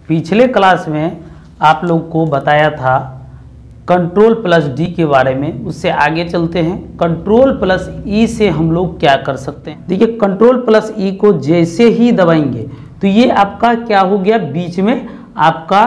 पिछले क्लास में आप लोग को बताया था कंट्रोल प्लस डी के बारे में, उससे आगे चलते हैं। कंट्रोल प्लस ई से हम लोग क्या कर सकते हैं। देखिए कंट्रोल प्लस ई को जैसे ही दबाएंगे तो ये आपका क्या हो गया, बीच में आपका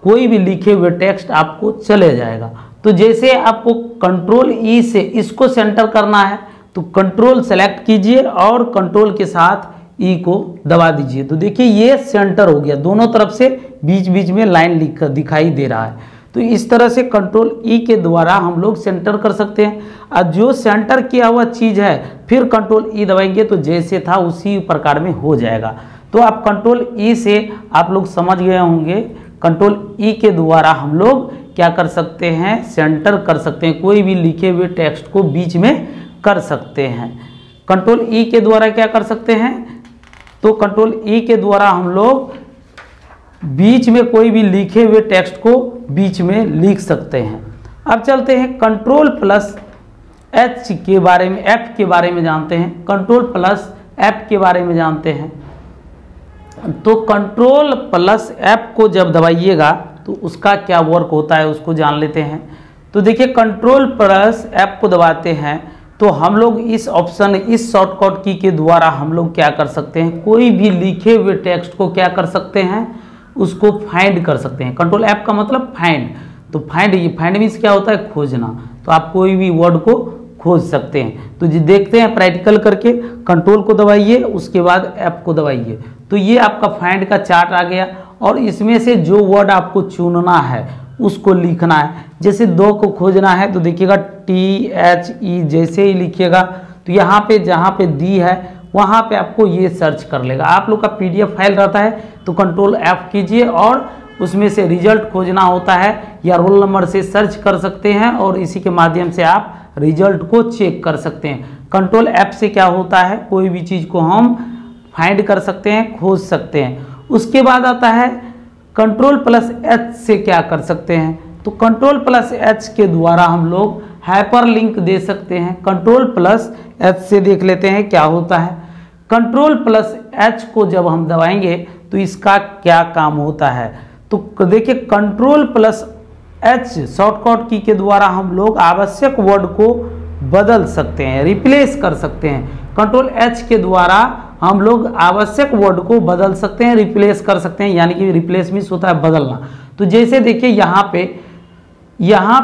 कोई भी लिखे हुए टेक्स्ट आपको चले जाएगा। तो जैसे आपको कंट्रोल ई से इसको सेंटर करना है तो कंट्रोल सेलेक्ट कीजिए और कंट्रोल के साथ ई को दबा दीजिए। तो देखिए ये सेंटर हो गया, दोनों तरफ से बीच बीच में लाइन दिखाई दे रहा है। तो इस तरह से कंट्रोल ई के द्वारा हम लोग सेंटर कर सकते हैं। और जो सेंटर किया हुआ चीज़ है फिर कंट्रोल ई दबाएंगे तो जैसे था उसी प्रकार में हो जाएगा। तो आप कंट्रोल ई से आप लोग समझ गए होंगे, कंट्रोल ई के द्वारा हम लोग क्या कर सकते हैं, सेंटर कर सकते हैं, कोई भी लिखे हुए टेक्स्ट को बीच में कर सकते हैं। कंट्रोल ई के द्वारा क्या कर सकते हैं, तो कंट्रोल ई के द्वारा हम लोग बीच में कोई भी लिखे हुए टेक्स्ट को बीच में लिख सकते हैं। अब चलते हैं कंट्रोल प्लस एच के बारे में, एफ के बारे में जानते हैं। कंट्रोल प्लस एफ के बारे में जानते हैं। तो कंट्रोल प्लस एफ को जब दबाइएगा तो उसका क्या वर्क होता है उसको जान लेते हैं। तो देखिए कंट्रोल प्लस एफ को दबाते हैं तो हम लोग इस ऑप्शन, इस शॉर्टकट की के द्वारा हम लोग क्या कर सकते हैं, कोई भी लिखे हुए टेक्स्ट को क्या कर सकते हैं, उसको फाइंड कर सकते हैं। कंट्रोल एफ का मतलब फाइंड। तो फाइंड मीन्स क्या होता है, खोजना। तो आप कोई भी वर्ड को खोज सकते हैं। तो जी देखते हैं प्रैक्टिकल करके, कंट्रोल को दबाइए उसके बाद एफ को दबाइए तो ये आपका फाइंड का चार्ट आ गया और इसमें से जो वर्ड आपको चुनना है उसको लिखना है। जैसे दो को खोजना है तो देखिएगा THE जैसे ही लिखिएगा तो यहाँ पे जहाँ पे दी है वहाँ पे आपको ये सर्च कर लेगा। आप लोग का PDF फाइल रहता है तो कंट्रोल F कीजिए और उसमें से रिजल्ट खोजना होता है या रोल नंबर से सर्च कर सकते हैं और इसी के माध्यम से आप रिजल्ट को चेक कर सकते हैं। कंट्रोल F से क्या होता है, कोई भी चीज़ को हम फाइंड कर सकते हैं, खोज सकते हैं। उसके बाद आता है कंट्रोल प्लस H से क्या कर सकते हैं। तो कंट्रोल प्लस H के द्वारा हम लोग हाइपर लिंक दे सकते हैं। कंट्रोल प्लस H से देख लेते हैं क्या होता है। कंट्रोल प्लस H को जब हम दबाएंगे तो इसका क्या काम होता है। तो देखिए कंट्रोल प्लस H शॉर्टकट की के द्वारा हम लोग आवश्यक वर्ड को बदल सकते हैं, रिप्लेस कर सकते हैं। कंट्रोल H के द्वारा हम लोग आवश्यक वर्ड को बदल सकते हैं, रिप्लेस कर सकते हैं, यानी कि रिप्लेस मीन्स होता है बदलना। तो जैसे देखिए यहाँ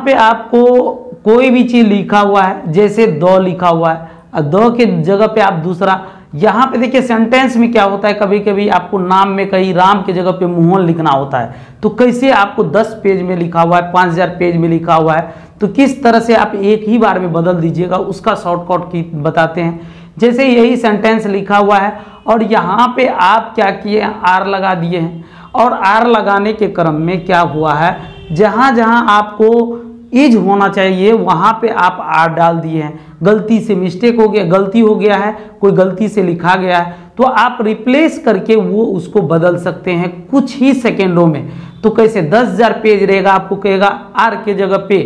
पे आपको कोई भी चीज़ लिखा हुआ है, जैसे दो लिखा हुआ है और दो के जगह पे आप दूसरा, यहाँ पे देखिए सेंटेंस में क्या होता है, कभी कभी आपको नाम में कहीं राम के जगह पे मोहन लिखना होता है। तो कैसे आपको 10 पेज में लिखा हुआ है, 5000 पेज में लिखा हुआ है, तो किस तरह से आप एक ही बार में बदल दीजिएगा उसका शॉर्टकट की बताते हैं। जैसे यही सेंटेंस लिखा हुआ है और यहाँ पे आप क्या किए, आर लगा दिए हैं और आर लगाने के क्रम में क्या हुआ है, जहाँ जहाँ आपको इज होना चाहिए वहाँ पे आप आर डाल दिए हैं। गलती से मिस्टेक हो गया, गलती हो गया है, कोई गलती से लिखा गया है तो आप रिप्लेस करके वो उसको बदल सकते हैं कुछ ही सेकेंडों में। तो कैसे 10,000 पेज रहेगा, आपको कहेगा आर के जगह पे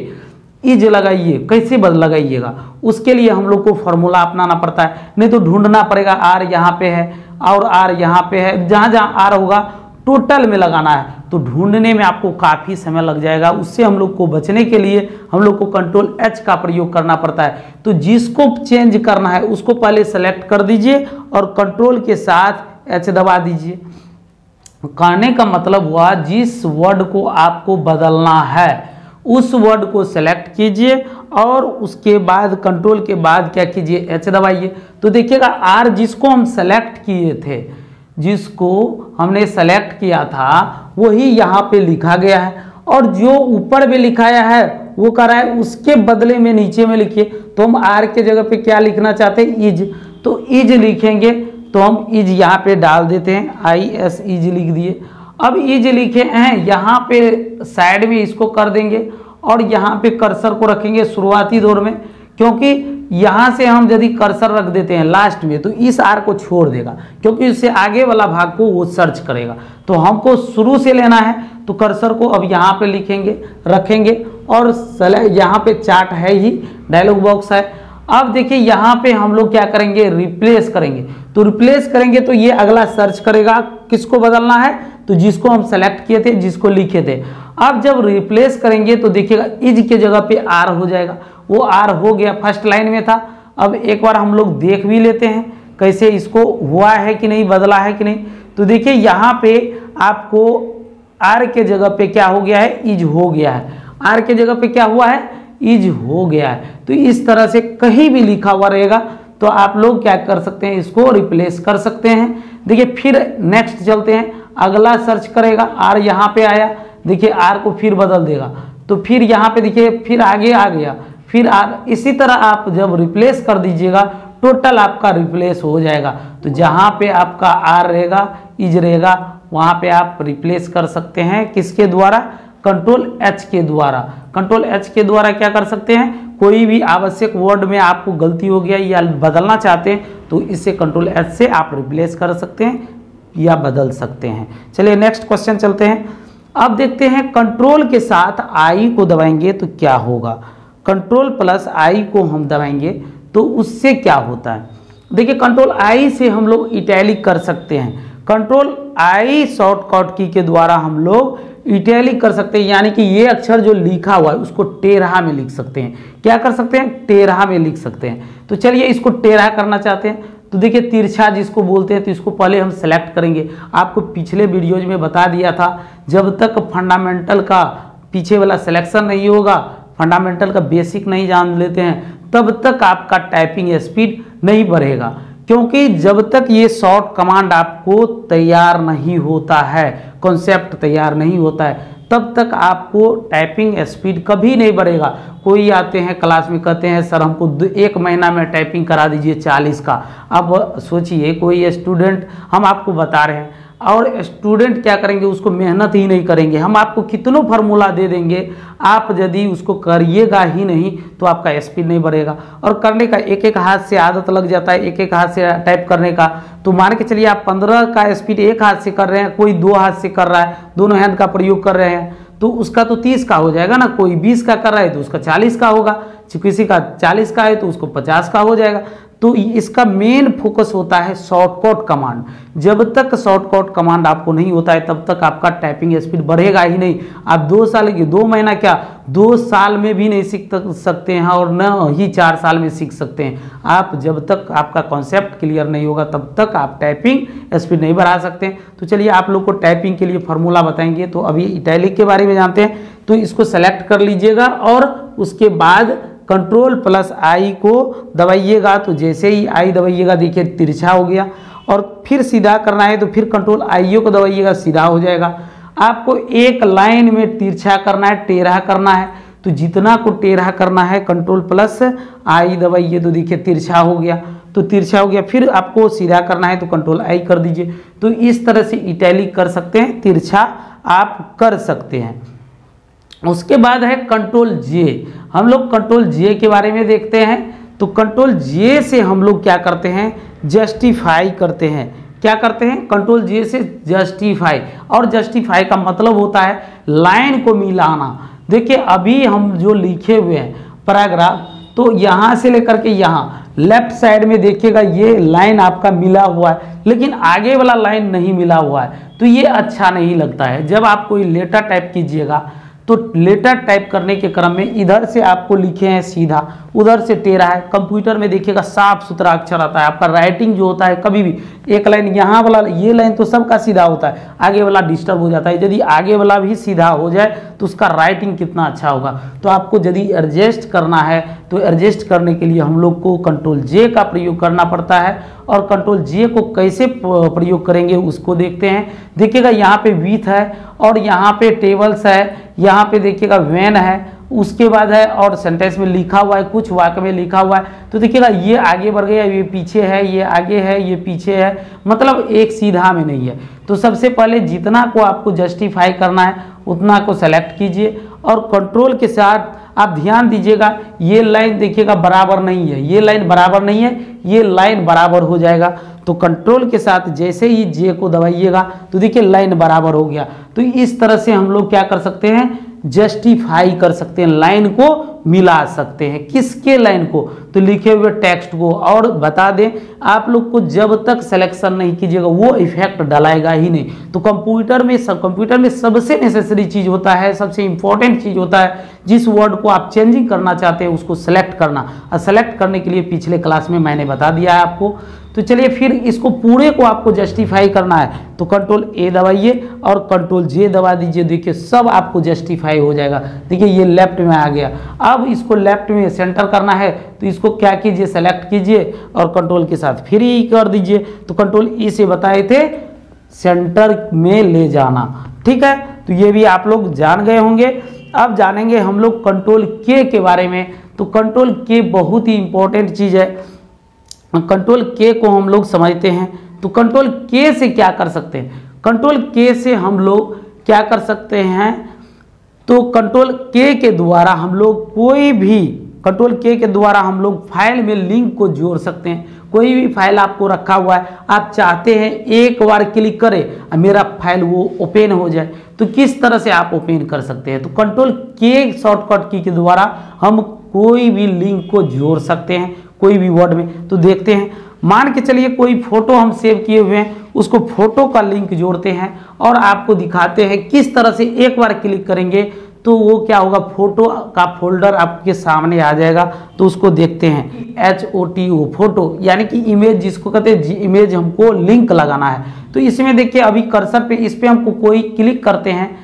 इज लगाइए, कैसे बदल लगाइएगा, उसके लिए हम लोग को फॉर्मूला अपनाना पड़ता है, नहीं तो ढूंढना पड़ेगा। आर यहाँ पे है और आर यहाँ पे है, जहाँ जहाँ आर होगा टोटल में लगाना है तो ढूंढने में आपको काफ़ी समय लग जाएगा। उससे हम लोग को बचने के लिए हम लोग को कंट्रोल H का प्रयोग करना पड़ता है। तो जिसको चेंज करना है उसको पहले सेलेक्ट कर दीजिए और कंट्रोल के साथ H दबा दीजिए। कहने का मतलब हुआ जिस वर्ड को आपको बदलना है उस वर्ड को सेलेक्ट कीजिए और उसके बाद कंट्रोल के बाद क्या कीजिए, H दबाइए। तो देखिएगा आर जिसको हम सेलेक्ट किए थे, जिसको हमने सेलेक्ट किया था वही यहाँ पे लिखा गया है और जो ऊपर में लिखाया है वो कह रहा है उसके बदले में नीचे में लिखिए। तो हम आर के जगह पे क्या लिखना चाहते हैं, इज। तो इज लिखेंगे तो हम इज यहाँ पे डाल देते हैं, IS इज लिख दिए। अब इज लिखे हैं यहाँ पे साइड में इसको कर देंगे और यहाँ पे कर्सर को रखेंगे शुरुआती दौर में, क्योंकि यहाँ से हम यदि कर्सर रख देते हैं लास्ट में तो इस आर को छोड़ देगा, क्योंकि इससे आगे वाला भाग को वो सर्च करेगा। तो हमको शुरू से लेना है तो कर्सर को अब यहाँ पे लिखेंगे, रखेंगे और यहाँ पे चार्ट है ही, डायलॉग बॉक्स है। अब देखिए यहाँ पे हम लोग क्या करेंगे, रिप्लेस करेंगे। तो रिप्लेस करेंगे तो ये अगला सर्च करेगा, किसको बदलना है, तो जिसको हम सेलेक्ट किए थे, जिसको लिखे थे। अब जब रिप्लेस करेंगे तो देखिएगा इज के जगह पे आर हो जाएगा, वो आर हो गया, फर्स्ट लाइन में था। अब एक बार हम लोग देख भी लेते हैं कैसे इसको हुआ है कि नहीं, बदला है कि नहीं। तो देखिए यहाँ पे आपको आर के जगह पे क्या हो गया है, इज हो गया है। आर के जगह पे क्या हुआ है, इज हो गया है। तो इस तरह से कहीं भी लिखा हुआ रहेगा तो आप लोग क्या कर सकते हैं, इसको रिप्लेस कर सकते हैं। देखिए फिर नेक्स्ट चलते हैं, अगला सर्च करेगा, आर यहाँ पे आया, देखिए आर को फिर बदल देगा, तो फिर यहाँ पे देखिए फिर आगे आ गया, फिर आर। इसी तरह आप जब रिप्लेस कर दीजिएगा टोटल आपका रिप्लेस हो जाएगा। तो जहाँ पे आपका आर रहेगा, इज रहेगा, वहाँ पे आप रिप्लेस कर सकते हैं किसके द्वारा, कंट्रोल एच के द्वारा। कंट्रोल एच के द्वारा क्या कर सकते हैं, कोई भी आवश्यक वर्ड में आपको गलती हो गया या बदलना चाहते हैं तो इससे कंट्रोल एच से आप रिप्लेस कर सकते हैं या बदल सकते हैं। चलिए नेक्स्ट क्वेश्चन चलते हैं। अब देखते हैं कंट्रोल के साथ आई को दबाएंगे तो क्या होगा। कंट्रोल प्लस आई को हम दबाएंगे तो उससे क्या होता है। देखिए कंट्रोल आई से हम लोग इटैलिक कर सकते हैं। कंट्रोल आई शॉर्टकट की के द्वारा हम लोग इटैलिक कर सकते हैं, यानी कि ये अक्षर जो लिखा हुआ है उसको टेढ़ा में लिख सकते हैं। क्या कर सकते हैं, टेढ़ा में लिख सकते हैं। तो चलिए इसको टेढ़ा करना चाहते हैं तो देखिए तिरछा जिसको बोलते हैं, तो इसको पहले हम सेलेक्ट करेंगे। आपको पिछले वीडियोज में बता दिया था, जब तक फंडामेंटल का पीछे वाला सिलेक्शन नहीं होगा, फंडामेंटल का बेसिक नहीं जान लेते हैं, तब तक आपका टाइपिंग स्पीड नहीं बढ़ेगा। क्योंकि जब तक ये शॉर्ट कमांड आपको तैयार नहीं होता है, कॉन्सेप्ट तैयार नहीं होता है, तब तक आपको टाइपिंग स्पीड कभी नहीं बढ़ेगा। कोई आते हैं क्लास में कहते हैं सर हमको 1 महीना में टाइपिंग करा दीजिए 40 का। अब सोचिए कोई स्टूडेंट, हम आपको बता रहे हैं, और स्टूडेंट क्या करेंगे, उसको मेहनत ही नहीं करेंगे। हम आपको कितनों फार्मूला दे देंगे, आप यदि उसको करिएगा ही नहीं तो आपका स्पीड नहीं बढ़ेगा। और करने का एक एक हाथ से आदत लग जाता है, एक एक हाथ से टाइप करने का। तो मान के चलिए आप 15 का स्पीड एक हाथ से कर रहे हैं, कोई 2 हाथ से कर रहा है, दोनों हैंड का प्रयोग कर रहे हैं, तो उसका तो 30 का हो जाएगा ना। कोई 20 का कर रहा है तो उसका 40 का होगा, किसी का 40 का है तो उसको 50 का हो जाएगा। तो इसका मेन फोकस होता है शॉर्टकट कमांड। जब तक शॉर्टकट कमांड आपको नहीं होता है तब तक आपका टाइपिंग स्पीड बढ़ेगा ही नहीं। आप 2 साल की 2 महीना क्या 2 साल में भी नहीं सीख सकते हैं और न ही 4 साल में सीख सकते हैं। आप जब तक आपका कॉन्सेप्ट क्लियर नहीं होगा तब तक आप टाइपिंग स्पीड नहीं बढ़ा सकते। तो चलिए आप लोग को टाइपिंग के लिए फार्मूला बताएंगे। तो अभी इटैलिक के बारे में जानते हैं, तो इसको सेलेक्ट कर लीजिएगा और उसके बाद कंट्रोल प्लस आई को दबाइएगा। तो जैसे ही आई दबाइएगा देखिए तिरछा हो गया, और फिर सीधा करना है तो फिर कंट्रोल आई को दबाइएगा, सीधा हो जाएगा। आपको एक लाइन में तिरछा करना है, टेढ़ा करना है, तो जितना को टेढ़ा करना है कंट्रोल प्लस आई दबाइए तो देखिए तिरछा हो गया। तो तिरछा हो गया, फिर आपको सीधा करना है तो कंट्रोल आई कर दीजिए। तो इस तरह से इटैलिक कर सकते हैं, तिरछा आप कर सकते हैं। उसके बाद है कंट्रोल जे। हम लोग कंट्रोल जे के बारे में देखते हैं। तो कंट्रोल जे से हम लोग क्या करते हैं, जस्टिफाई करते हैं। क्या करते हैं, कंट्रोल जे से जस्टिफाई। और जस्टिफाई का मतलब होता है लाइन को मिलाना। देखिए अभी हम जो लिखे हुए हैं पैराग्राफ, तो यहाँ से लेकर के यहाँ लेफ्ट साइड में देखिएगा ये लाइन आपका मिला हुआ है, लेकिन आगे वाला लाइन नहीं मिला हुआ है। तो ये अच्छा नहीं लगता है। जब आप कोई लेटर टाइप कीजिएगा तो लेटर टाइप करने के क्रम में इधर से आपको लिखे हैं सीधा, उधर से टेढ़ा है। कंप्यूटर में देखिएगा साफ सुथरा अक्षर आता है। आपका राइटिंग जो होता है कभी भी एक लाइन यहाँ वाला, ये लाइन तो सबका सीधा होता है, आगे वाला डिस्टर्ब हो जाता है। यदि आगे वाला भी सीधा हो जाए तो उसका राइटिंग कितना अच्छा होगा। तो आपको यदि एडजस्ट करना है तो एडजस्ट करने के लिए हम लोग को कंट्रोल जे का प्रयोग करना पड़ता है। और कंट्रोल जे को कैसे प्रयोग करेंगे उसको देखते हैं। देखिएगा यहाँ पे विथ है और यहाँ पे टेबल्स है, यहाँ पे देखिएगा व्हेन है, उसके बाद है और सेंटेंस में लिखा हुआ है, कुछ वाक्य में लिखा हुआ है। तो देखिएगा ये आगे बढ़ गया, ये पीछे है, ये आगे है, ये पीछे है, मतलब एक सीधा में नहीं है। तो सबसे पहले जितना को आपको जस्टिफाई करना है उतना को सेलेक्ट कीजिए और कंट्रोल के साथ आप ध्यान दीजिएगा ये लाइन देखिएगा बराबर नहीं है, ये लाइन बराबर नहीं है, ये लाइन बराबर हो जाएगा। तो कंट्रोल के साथ जैसे ही जे को दबाइएगा तो देखिए लाइन बराबर हो गया। तो इस तरह से हम लोग क्या कर सकते हैं, जस्टिफाई कर सकते हैं, लाइन को मिला सकते हैं। किसके लाइन को? तो लिखे हुए टेक्स्ट को। और बता दें आप लोग को, जब तक सिलेक्शन नहीं कीजिएगा वो इफेक्ट डलाएगा ही नहीं। तो कंप्यूटर में सबसे नेसेसरी चीज़ होता है, सबसे इंपॉर्टेंट चीज़ होता है, जिस वर्ड को आप चेंजिंग करना चाहते हैं उसको सेलेक्ट करना। और सेलेक्ट करने के लिए पिछले क्लास में मैंने बता दिया है आपको। तो चलिए फिर इसको पूरे को आपको जस्टिफाई करना है तो कंट्रोल ए दबाइए और कंट्रोल जे दबा दीजिए। देखिए सब आपको जस्टिफाई हो जाएगा। देखिए ये लेफ्ट में आ गया। अब इसको लेफ्ट में सेंटर करना है तो इसको क्या कीजिए, सेलेक्ट कीजिए और कंट्रोल के साथ फिर ही कर दीजिए। तो कंट्रोल ई से बताए थे सेंटर में ले जाना। ठीक है, तो ये भी आप लोग जान गए होंगे। अब जानेंगे हम लोग कंट्रोल के बारे में। तो कंट्रोल के बहुत ही इंपॉर्टेंट चीज़ है। कंट्रोल के को हम लोग समझते हैं। तो कंट्रोल के से क्या कर सकते हैं? कंट्रोल के से हम लोग क्या कर सकते हैं? तो कंट्रोल के द्वारा हम लोग कोई भी, कंट्रोल के द्वारा हम लोग फाइल में लिंक को जोड़ सकते हैं। कोई भी फाइल आपको रखा हुआ है, आप चाहते हैं एक बार क्लिक करें और मेरा फाइल वो ओपन हो जाए, तो किस तरह से आप ओपन कर सकते हैं? तो कंट्रोल के शॉर्टकट की के द्वारा हम कोई भी लिंक को जोड़ सकते हैं कोई भी वर्ड में। तो देखते हैं, मान के चलिए कोई फोटो हम सेव किए हुए हैं, उसको फोटो का लिंक जोड़ते हैं और आपको दिखाते हैं किस तरह से एक बार क्लिक करेंगे तो वो क्या होगा, फोटो का फोल्डर आपके सामने आ जाएगा। तो उसको देखते हैं, HOTO फोटो यानी कि इमेज, जिसको कहते हैं इमेज हमको लिंक लगाना है। तो इसमें देखिए अभी कर्सर पे इस पे हमको कोई क्लिक करते हैं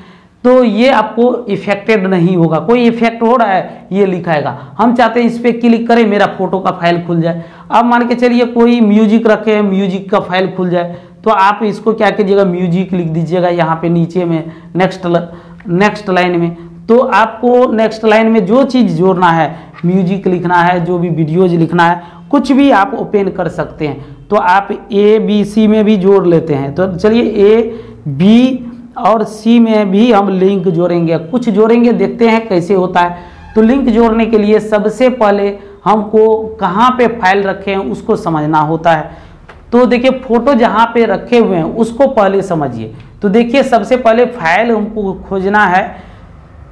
तो ये आपको इफेक्टेड नहीं होगा, कोई इफेक्ट हो रहा है ये लिखाएगा। हम चाहते हैं इस पर क्लिक करें मेरा फोटो का फाइल खुल जाए। अब मान के चलिए कोई म्यूजिक रखे हैं, म्यूजिक का फाइल खुल जाए तो आप इसको क्या कीजिएगा, म्यूजिक लिख दीजिएगा यहाँ पे नीचे में नेक्स्ट लाइन में। तो आपको नेक्स्ट लाइन में जो चीज़ जोड़ना है, म्यूजिक लिखना है, जो भी वीडियोज लिखना है, कुछ भी आप ओपन कर सकते हैं। तो आप ABC में भी जोड़ लेते हैं। तो चलिए AB और C में भी हम लिंक जोड़ेंगे, कुछ जोड़ेंगे, देखते हैं कैसे होता है। तो लिंक जोड़ने के लिए सबसे पहले हमको कहाँ पे फाइल रखे हैं उसको समझना होता है। तो देखिए फोटो जहाँ पे रखे हुए हैं उसको पहले समझिए। तो देखिए सबसे पहले फाइल हमको खोजना है।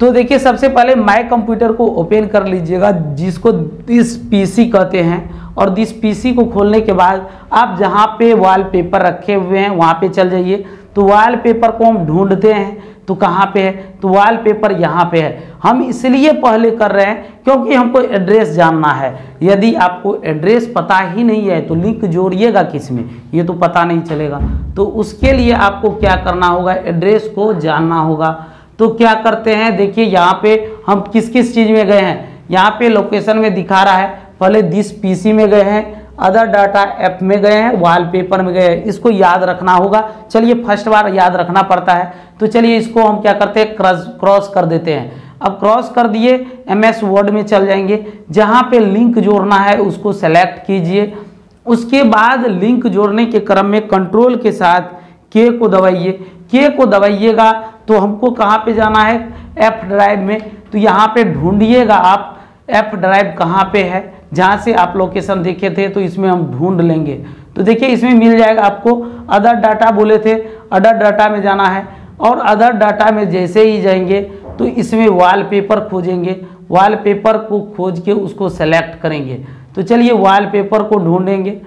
तो देखिए सबसे पहले माय कंप्यूटर को ओपन कर लीजिएगा, जिसको दिस PC कहते हैं। और दिस PC को खोलने के बाद आप जहाँ पे वॉलपेपर रखे हुए हैं वहाँ पे चल जाइए। तो वॉलपेपर को हम ढूंढते हैं तो कहाँ पे है, तो वॉलपेपर यहाँ पे है। हम इसलिए पहले कर रहे हैं क्योंकि हमको एड्रेस जानना है। यदि आपको एड्रेस पता ही नहीं है तो लिंक जोड़िएगा किस में, ये तो पता नहीं चलेगा। तो उसके लिए आपको क्या करना होगा, एड्रेस को जानना होगा। तो क्या करते हैं, देखिए यहाँ पे हम किस किस चीज़ में गए हैं, यहाँ पे लोकेशन में दिखा रहा है। पहले दिस PC में गए हैं, अदर डाटा ऐप में गए हैं, वॉलपेपर में गए हैं। इसको याद रखना होगा। चलिए फर्स्ट बार याद रखना पड़ता है। तो चलिए इसको हम क्या करते हैं, क्रॉस कर देते हैं। अब क्रॉस कर दिए, MS वर्ड में चल जाएंगे। जहाँ पे लिंक जोड़ना है उसको सेलेक्ट कीजिए। उसके बाद लिंक जोड़ने के क्रम में कंट्रोल के साथ के को दबाइए। के को दबाइएगा तो हमको कहाँ पे जाना है, F ड्राइव में। तो यहाँ पे ढूंढिएगा आप F ड्राइव कहाँ पे है, जहाँ से आप लोकेशन देखे थे तो इसमें हम ढूंढ लेंगे। तो देखिए इसमें मिल जाएगा आपको। अदर डाटा बोले थे, अदर डाटा में जाना है और अदर डाटा में जैसे ही जाएंगे तो इसमें वॉलपेपर खोजेंगे। वॉलपेपर को खोज के उसको सेलेक्ट करेंगे। तो चलिए वॉलपेपर को ढूंढेंगे।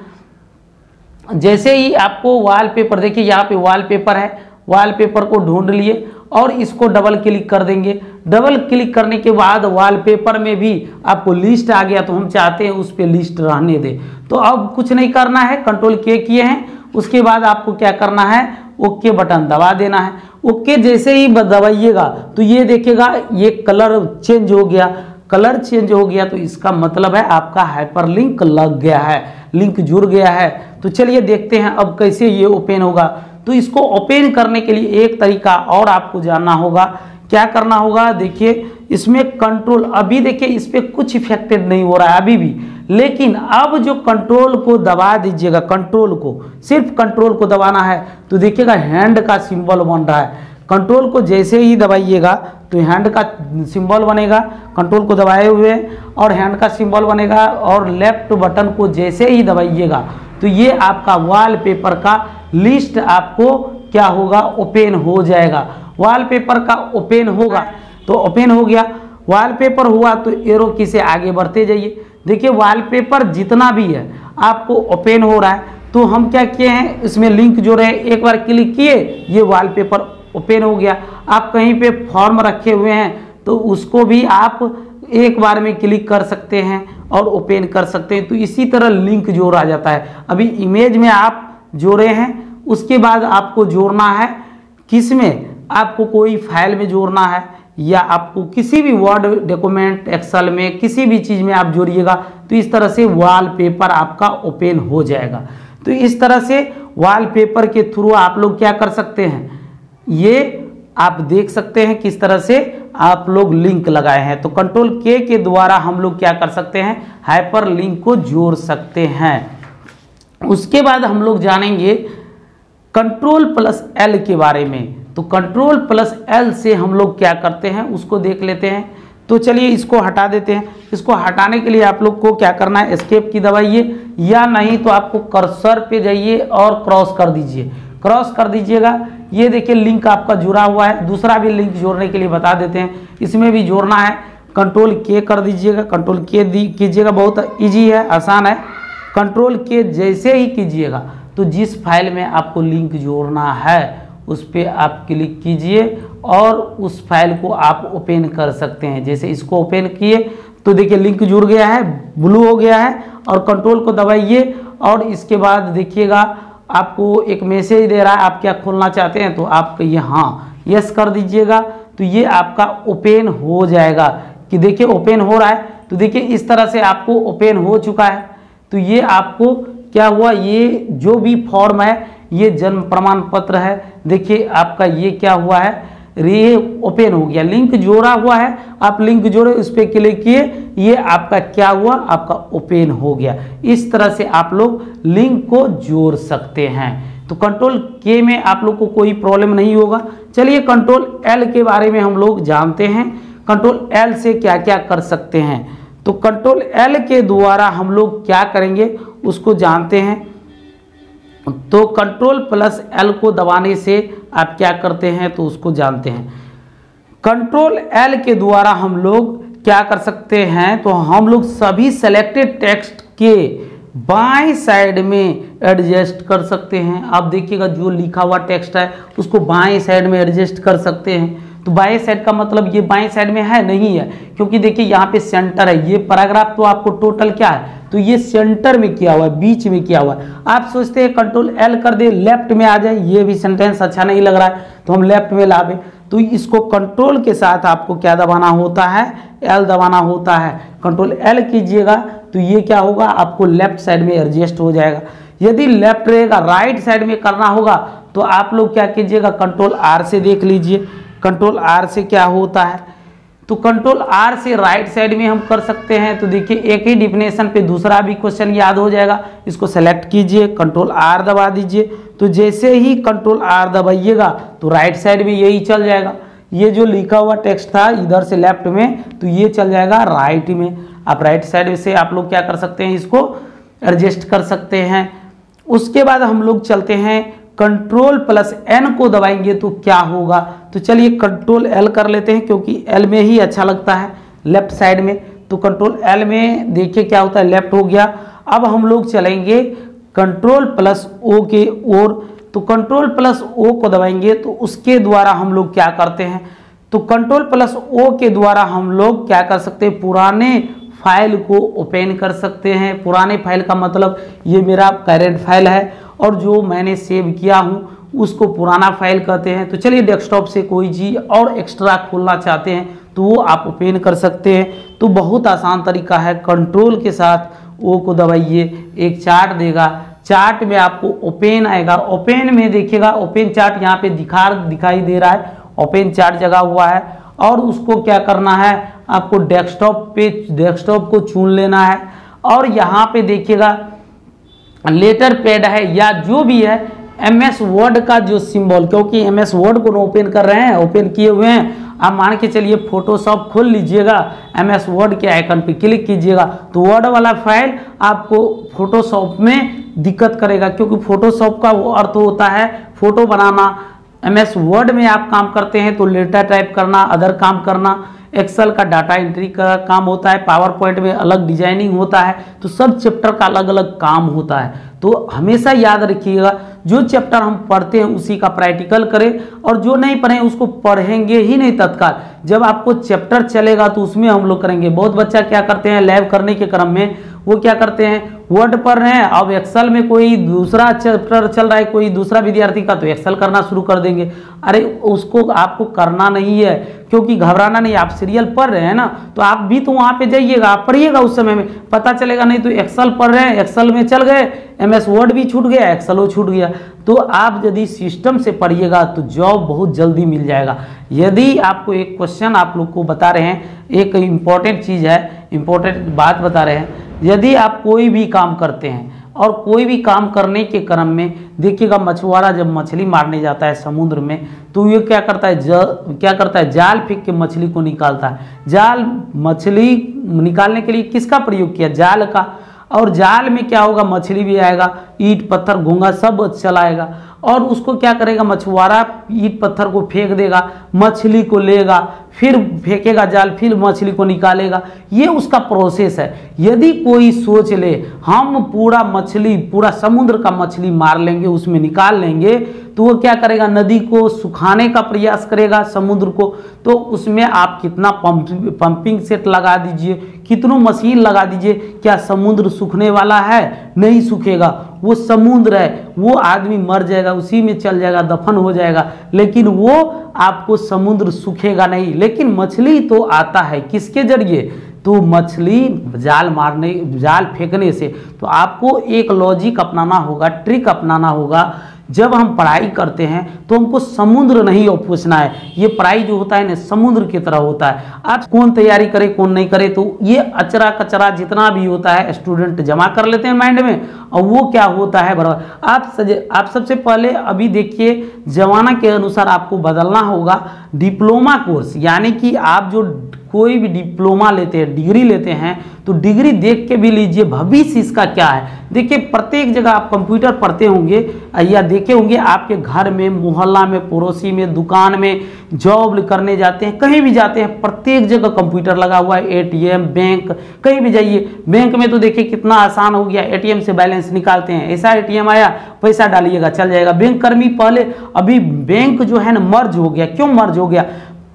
जैसे ही आपको वॉलपेपर, देखिए यहाँ पे वॉलपेपर है, वॉलपेपर को ढूंढ लिए और इसको डबल क्लिक कर देंगे। डबल क्लिक करने के बाद वॉलपेपर में भी आपको लिस्ट आ गया। तो हम चाहते हैं उस पर लिस्ट रहने दे। तो अब कुछ नहीं करना है, कंट्रोल के किए हैं। उसके बाद आपको क्या करना है, ओके बटन दबा देना है। ओके जैसे ही दबाइएगा तो ये देखेगा ये कलर चेंज हो गया। कलर चेंज हो गया तो इसका मतलब है आपका हाइपरलिंक लग गया है, लिंक जुड़ गया है। तो चलिए देखते हैं अब कैसे ये ओपन होगा। तो इसको ओपन करने के लिए एक तरीका और आपको जानना होगा। क्या करना होगा, देखिए इसमें कंट्रोल, अभी देखिए इस पर कुछ इफेक्टेड नहीं हो रहा है अभी भी, लेकिन अब जो कंट्रोल को दबा दीजिएगा, कंट्रोल को, सिर्फ कंट्रोल को दबाना है तो देखिएगा हैंड का सिंबल बन रहा है। कंट्रोल को जैसे ही दबाइएगा तो हैंड का सिंबल बनेगा, कंट्रोल को दबाए हुए और हैंड का सिंबल बनेगा। और लेफ्ट बटन को जैसे ही दबाइएगा तो ये आपका वॉलपेपर का लिस्ट आपको क्या होगा, ओपन हो जाएगा। वॉलपेपर का ओपन होगा। तो ओपन हो गया। वॉलपेपर हुआ तो एरो की से आगे बढ़ते जाइए। देखिए वॉलपेपर जितना भी है आपको ओपन हो रहा है, तो हम क्या किए हैं, इसमें लिंक जो रहे एक बार क्लिक किए, ये वॉलपेपर ओपन हो गया। आप कहीं पे फॉर्म रखे हुए हैं तो उसको भी आप एक बार में क्लिक कर सकते हैं और ओपन कर सकते हैं। तो इसी तरह लिंक जोड़ा आ जाता है। अभी इमेज में आप जोड़े हैं, उसके बाद आपको जोड़ना है किस में, आपको कोई फाइल में जोड़ना है या आपको किसी भी वर्ड डॉक्यूमेंट एक्सेल में किसी भी चीज़ में आप जोड़िएगा तो इस तरह से वॉलपेपर आपका ओपन हो जाएगा। तो इस तरह से वॉलपेपर के थ्रू आप लोग क्या कर सकते हैं, ये आप देख सकते हैं किस तरह से आप लोग लिंक लगाए हैं। तो कंट्रोल के द्वारा हम लोग क्या कर सकते हैं, हाइपर लिंक को जोड़ सकते हैं। उसके बाद हम लोग जानेंगे कंट्रोल प्लस एल के बारे में। तो कंट्रोल प्लस एल से हम लोग क्या करते हैं उसको देख लेते हैं। तो चलिए इसको हटा देते हैं। इसको हटाने के लिए आप लोग को क्या करना है, एस्केप की दबाइए, या नहीं तो आपको कर्सर पे जाइए और क्रॉस कर दीजिए। क्रॉस कर दीजिएगा, ये देखिए लिंक आपका जुड़ा हुआ है। दूसरा भी लिंक जोड़ने के लिए बता देते हैं, इसमें भी जोड़ना है। कंट्रोल के कर दीजिएगा, कंट्रोल के कीजिएगा, बहुत ईजी है, आसान है। कंट्रोल के जैसे ही कीजिएगा तो जिस फाइल में आपको लिंक जोड़ना है उस पर आप क्लिक कीजिए और उस फाइल को आप ओपन कर सकते हैं। जैसे इसको ओपन किए तो देखिए लिंक जुड़ गया है, ब्लू हो गया है, और कंट्रोल को दबाइए और इसके बाद देखिएगा आपको एक मैसेज दे रहा है, आप क्या खोलना चाहते हैं, तो आप यहाँ यस कर दीजिएगा तो ये आपका ओपन हो जाएगा। कि देखिए ओपन हो रहा है, तो देखिए इस तरह से आपको ओपन हो चुका है। तो ये आपको क्या हुआ, ये जो भी फॉर्म है, ये जन्म प्रमाण पत्र है, देखिए आपका ये क्या हुआ है, ये ओपन हो गया। लिंक जोड़ा हुआ है, आप लिंक जोड़े उस पर क्लिक किए, ये आपका क्या हुआ, आपका ओपन हो गया। इस तरह से आप लोग लिंक को जोड़ सकते हैं। तो कंट्रोल के में आप लोग को कोई प्रॉब्लम नहीं होगा। चलिए कंट्रोल एल के बारे में हम लोग जानते हैं, कंट्रोल एल से क्या क्या कर सकते हैं। तो कंट्रोल एल के द्वारा हम लोग क्या करेंगे उसको जानते हैं। तो कंट्रोल प्लस एल को दबाने से आप क्या करते हैं तो उसको जानते हैं। कंट्रोल एल के द्वारा हम लोग क्या कर सकते हैं, तो हम लोग सभी सेलेक्टेड टेक्स्ट के बाएं साइड में एडजस्ट कर सकते हैं। आप देखिएगा जो लिखा हुआ टेक्स्ट है उसको बाएं साइड में एडजस्ट कर सकते हैं। तो बाएं साइड का मतलब ये बाएं साइड में है नहीं है, क्योंकि देखिए यहाँ पे सेंटर है। ये पैराग्राफ तो आपको टोटल क्या है, तो ये सेंटर में किया हुआ है, बीच में किया हुआ है। आप सोचते हैं कंट्रोल एल कर दे लेफ्ट में आ जाए, ये भी सेंटेंस अच्छा नहीं लग रहा है तो हम लेफ्ट में लावे। तो इसको कंट्रोल के साथ आपको क्या दबाना होता है, एल दबाना होता है। कंट्रोल एल कीजिएगा तो ये क्या होगा, आपको लेफ्ट साइड में एडजस्ट हो जाएगा। यदि लेफ्ट रहेगा, राइट साइड में करना होगा तो आप लोग क्या कीजिएगा, कंट्रोल आर से देख लीजिए। कंट्रोल आर से क्या होता है, तो कंट्रोल आर से राइट साइड में हम कर सकते हैं। तो देखिए एक ही डिफिनेशन पे दूसरा भी क्वेश्चन याद हो जाएगा। इसको सेलेक्ट कीजिए, कंट्रोल आर दबा दीजिए। तो जैसे ही कंट्रोल आर दबाइएगा तो राइट साइड में यही चल जाएगा। ये जो लिखा हुआ टेक्स्ट था इधर से लेफ्ट में, तो ये चल जाएगा राइट में। आप राइट साइड से आप लोग क्या कर सकते हैं, इसको एडजस्ट कर सकते हैं। उसके बाद हम लोग चलते हैं कंट्रोल प्लस एन को दबाएंगे तो क्या होगा। तो चलिए कंट्रोल एल कर लेते हैं, क्योंकि एल में ही अच्छा लगता है लेफ्ट साइड में। तो कंट्रोल एल में देखिए क्या होता है, लेफ्ट हो गया। अब हम लोग चलेंगे कंट्रोल प्लस ओ के ओर। तो कंट्रोल प्लस ओ को दबाएंगे तो उसके द्वारा हम लोग क्या करते हैं, तो कंट्रोल प्लस ओ के द्वारा हम लोग क्या कर सकते हैं, पुराने फाइल को ओपन कर सकते हैं। पुराने फाइल का मतलब ये मेरा करेंट फाइल है और जो मैंने सेव किया हूँ उसको पुराना फाइल कहते हैं। तो चलिए डेस्कटॉप से कोई चीज़ और एक्स्ट्रा खोलना चाहते हैं तो वो आप ओपन कर सकते हैं। तो बहुत आसान तरीका है, कंट्रोल के साथ ओ को दबाइए, एक चार्ट देगा, चार्ट में आपको ओपन आएगा। ओपन में देखिएगा, ओपन चार्ट यहाँ पे दिखाई दे रहा है, ओपन चार्ट जगह हुआ है। और उसको क्या करना है, आपको डेस्कटॉप को चुन लेना है। और यहाँ पे देखिएगा लेटर पैड है या जो भी है, MS वर्ड का जो सिंबल, क्योंकि MS वर्ड को ओपन कर रहे हैं, ओपन किए हुए हैं। आप मान के चलिए फोटोशॉप खोल लीजिएगा, MS वर्ड के आइकन पे क्लिक कीजिएगा तो वर्ड वाला फाइल आपको फोटोशॉप में दिक्कत करेगा, क्योंकि फोटोशॉप का वो अर्थ होता है फोटो बनाना, MS वर्ड में आप काम करते हैं तो लेटर टाइप करना, अदर काम करना, एक्सेल का डाटा एंट्री का काम होता है, पावर पॉइंट में अलग डिजाइनिंग होता है, तो सब चैप्टर का अलग अलग काम होता है। तो हमेशा याद रखिएगा जो चैप्टर हम पढ़ते हैं उसी का प्रैक्टिकल करें, और जो नहीं पढ़े उसको पढ़ेंगे ही नहीं तत्काल। जब आपको चैप्टर चलेगा तो उसमें हम लोग करेंगे। बहुत बच्चा क्या करते हैं, लैब करने के क्रम में वो क्या करते हैं, वर्ड पढ़ रहे हैं, अब एक्सेल में कोई दूसरा चैप्टर चल रहा है कोई दूसरा विद्यार्थी का, तो एक्सेल करना शुरू कर देंगे। अरे उसको आपको करना नहीं है, क्योंकि घबराना नहीं, आप सीरियल पढ़ रहे हैं ना, तो आप भी तो वहाँ पे जाइएगा, आप पढ़िएगा, उस समय में पता चलेगा। नहीं तो एक्सेल पढ़ रहे हैं, एक्सेल में चल गए, MS वर्ड भी छूट गया, एक्सेल छूट गया। तो आप यदि सिस्टम से पढ़िएगा तो जॉब बहुत जल्दी मिल जाएगा। यदि आपको एक क्वेश्चन आप लोग को बता रहे हैं, एक इम्पॉर्टेंट चीज़ है, इम्पोर्टेंट बात बता रहे हैं, यदि आप कोई भी काम करते हैं और कोई भी काम करने के क्रम में देखिएगा, मछुआरा जब मछली मारने जाता है समुद्र में तो ये क्या करता है, जाल फेंक के मछली को निकालता है। जाल मछली निकालने के लिए किसका प्रयोग किया, जाल का, और जाल में क्या होगा, मछली भी आएगा, ईंट पत्थर घोंगा सब चलाएगा, और उसको क्या करेगा, मछुआरा ईंट पत्थर को फेंक देगा, मछली को लेगा, फिर फेंकेगा जाल, फिर मछली को निकालेगा। ये उसका प्रोसेस है। यदि कोई सोच ले हम पूरा मछली, पूरा समुद्र का मछली मार लेंगे, उसमें निकाल लेंगे, तो वो क्या करेगा, नदी को सुखाने का प्रयास करेगा, समुद्र को, तो उसमें आप कितना पंपिंग सेट लगा दीजिए, कितनों मशीन लगा दीजिए, क्या समुद्र सूखने वाला है, नहीं सूखेगा। वो समुद्र है, वो आदमी मर जाएगा, उसी में चल जाएगा, दफन हो जाएगा, लेकिन वो आपको समुद्र सूखेगा नहीं। लेकिन मछली तो आता है किसके जरिए, तो मछली जाल मारने, जाल फेंकने से। तो आपको एक लॉजिक अपनाना होगा, ट्रिक अपनाना होगा। जब हम पढ़ाई करते हैं तो हमको समुद्र नहीं पूछना है, ये पढ़ाई जो होता है ना समुद्र की तरह होता है। आप कौन तैयारी करे कौन नहीं करे, तो ये अचरा कचरा जितना भी होता है स्टूडेंट जमा कर लेते हैं माइंड में, और वो क्या होता है बराबर। आप सबसे पहले अभी देखिए, जमाना के अनुसार आपको बदलना होगा। डिप्लोमा कोर्स यानी कि आप जो कोई भी डिप्लोमा लेते हैं, डिग्री लेते हैं, तो डिग्री देख के भी लीजिए भविष्य इसका क्या है। देखिए प्रत्येक जगह आप कंप्यूटर पढ़ते होंगे या देखे होंगे, आपके घर में, मोहल्ला में, पड़ोसी में, दुकान में, जॉब करने जाते हैं, कहीं भी जाते हैं, प्रत्येक जगह कंप्यूटर लगा हुआ है। ATM, बैंक, कहीं भी जाइए, बैंक में तो देखिए कितना आसान हो गया, ATM से बैलेंस निकालते हैं, ऐसा ATM आया, पैसा डालिएगा चल जाएगा। बैंक कर्मी पहले, अभी बैंक जो है ना मर्ज हो गया। क्यों मर्ज हो गया,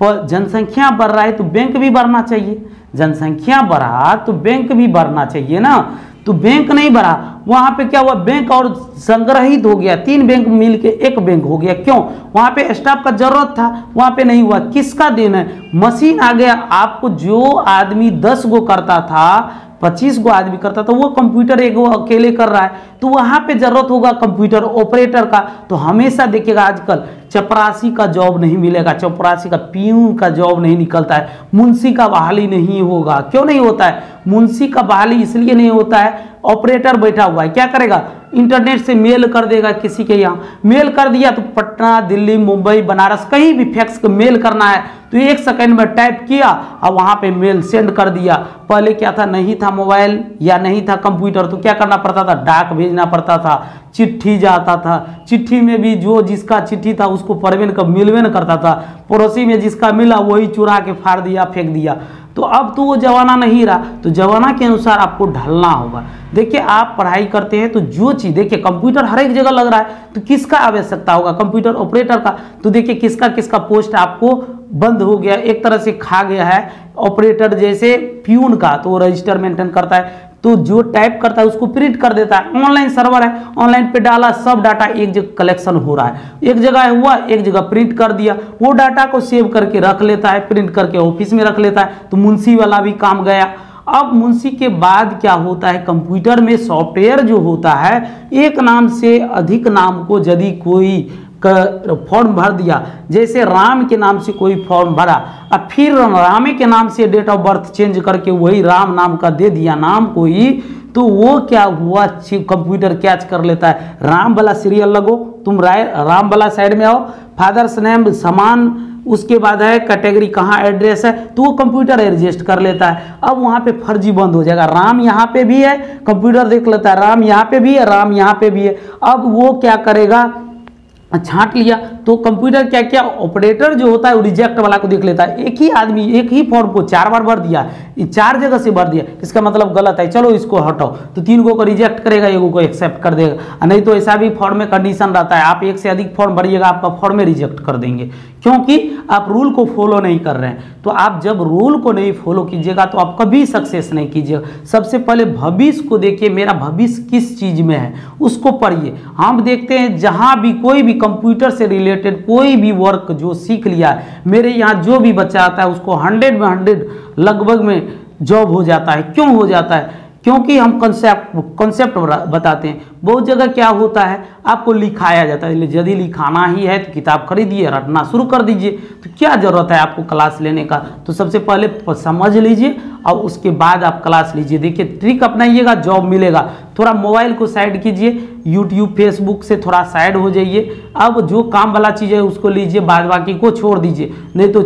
जनसंख्या बढ़ रहा है तो बैंक भी बढ़ना चाहिए, जनसंख्या बढ़ा तो बैंक भी बढ़ना चाहिए ना, तो बैंक नहीं बढ़ा, वहां पे क्या हुआ, बैंक और संग्रहित हो गया, 3 बैंक मिलके एक बैंक हो गया। क्यों, वहां पे स्टाफ का जरूरत था, वहां पे नहीं हुआ। किसका देन है, मशीन आ गया। आपको जो आदमी 10 गो करता था, 25 गो आदमी करता था, वो कंप्यूटर एक अकेले कर रहा है, तो वहां पे जरूरत होगा कंप्यूटर ऑपरेटर का। तो हमेशा देखिएगा आजकल चपरासी का जॉब नहीं मिलेगा, चपरासी का, पीयून का जॉब नहीं निकलता है, मुंशी का बहाली नहीं होगा। क्यों नहीं होता है, मुंशी का बहाली इसलिए नहीं होता है, ऑपरेटर बैठा हुआ है, क्या करेगा, इंटरनेट से मेल कर देगा, किसी के यहाँ मेल कर दिया तो पटना, दिल्ली, मुंबई, बनारस, कहीं भी फैक्स मेल करना है तो 1 सेकंड में टाइप किया और वहां पे मेल सेंड कर दिया। पहले क्या था, नहीं था मोबाइल या नहीं था कंप्यूटर, तो क्या करना पड़ता था, डाक भेजना पड़ता था, चिट्ठी जाता था, चिट्ठी में भी जो जिसका चिट्ठी था उसको पढ़वे न मिलवे न करता था, पड़ोसी में जिसका मिला वही चुरा के फाड़ दिया, फेंक दिया। तो अब तो वो जमाना नहीं रहा, तो जमाना के अनुसार आपको ढलना होगा। देखिए आप पढ़ाई करते हैं तो जो चीज़, देखिए कंप्यूटर हर एक जगह लग रहा है, तो किसका आवश्यकता होगा, कंप्यूटर ऑपरेटर का। तो देखिए किसका किसका पोस्ट आपको बंद हो गया, एक तरह से खा गया है। ऑपरेटर जैसे प्यून का, तो वो रजिस्टर मेंटेन करता है, तो जो टाइप करता है उसको प्रिंट कर देता है। ऑनलाइन सर्वर है, ऑनलाइन पे डाला, सब डाटा एक जगह कलेक्शन हो रहा है, एक जगह हुआ, एक जगह प्रिंट कर दिया, वो डाटा को सेव करके रख लेता है, प्रिंट करके ऑफिस में रख लेता है, तो मुंशी वाला भी काम गया। अब मुंशी के बाद क्या होता है, कंप्यूटर में सॉफ्टवेयर जो होता है, एक नाम से अधिक नाम को यदि कोई फॉर्म भर दिया, जैसे राम के नाम से कोई फॉर्म भरा, अब फिर रामे के नाम से डेट ऑफ बर्थ चेंज करके वही राम नाम का दे दिया नाम कोई, तो वो क्या हुआ, कंप्यूटर कैच कर लेता है। राम वाला सीरियल लगो, तुम राम वाला साइड में आओ, फादर्स नेम समान, उसके बाद है कैटेगरी कहाँ एड्रेस है, तो वो कंप्यूटर एडजस्ट कर लेता है। अब वहाँ पे फर्जी बंद हो जाएगा, राम यहाँ पे भी है, कंप्यूटर देख लेता है राम यहाँ पे भी है, राम यहाँ पे भी है। अब वो क्या करेगा, छांट लिया, तो कंप्यूटर क्या किया, ऑपरेटर जो होता है वो रिजेक्ट वाला को देख लेता है। एक ही आदमी एक ही फॉर्म को 4 बार भर दिया, 4 जगह से भर दिया, इसका मतलब गलत है, चलो इसको हटाओ, तो 3 को रिजेक्ट करेगा, एगो को एक्सेप्ट कर देगा। नहीं तो ऐसा भी फॉर्म में कंडीशन रहता है, आप एक से अधिक फॉर्म भरिएगा, आपका फॉर्म में रिजेक्ट कर देंगे, क्योंकि आप रूल को फॉलो नहीं कर रहे हैं। तो आप जब रूल को नहीं फॉलो कीजिएगा तो आप कभी सक्सेस नहीं कीजिएगा। सबसे पहले भविष्य को देखिए, मेरा भविष्य किस चीज में है उसको पढ़िए। हम देखते हैं जहां भी कोई भी कंप्यूटर से रिलेटेड कोई भी वर्क जो सीख लिया है, मेरे यहाँ जो भी बच्चा आता है उसको 100 में 100 लगभग में जॉब हो जाता है। क्यों हो जाता है? क्योंकि हम कॉन्सेप्ट बताते हैं। बहुत जगह क्या होता है, आपको लिखाया जाता है, यदि लिखाना ही है तो किताब खरीदिए, रटना शुरू कर दीजिए, तो क्या ज़रूरत है आपको क्लास लेने का? तो सबसे पहले समझ लीजिए और उसके बाद आप क्लास लीजिए। देखिए ट्रिक अपनाइएगा, जॉब मिलेगा। थोड़ा मोबाइल को साइड कीजिए, यूट्यूब फेसबुक से थोड़ा साइड हो जाइए। अब जो काम वाला चीज़ है उसको लीजिए, बाद बाकी को छोड़ दीजिए। नहीं तो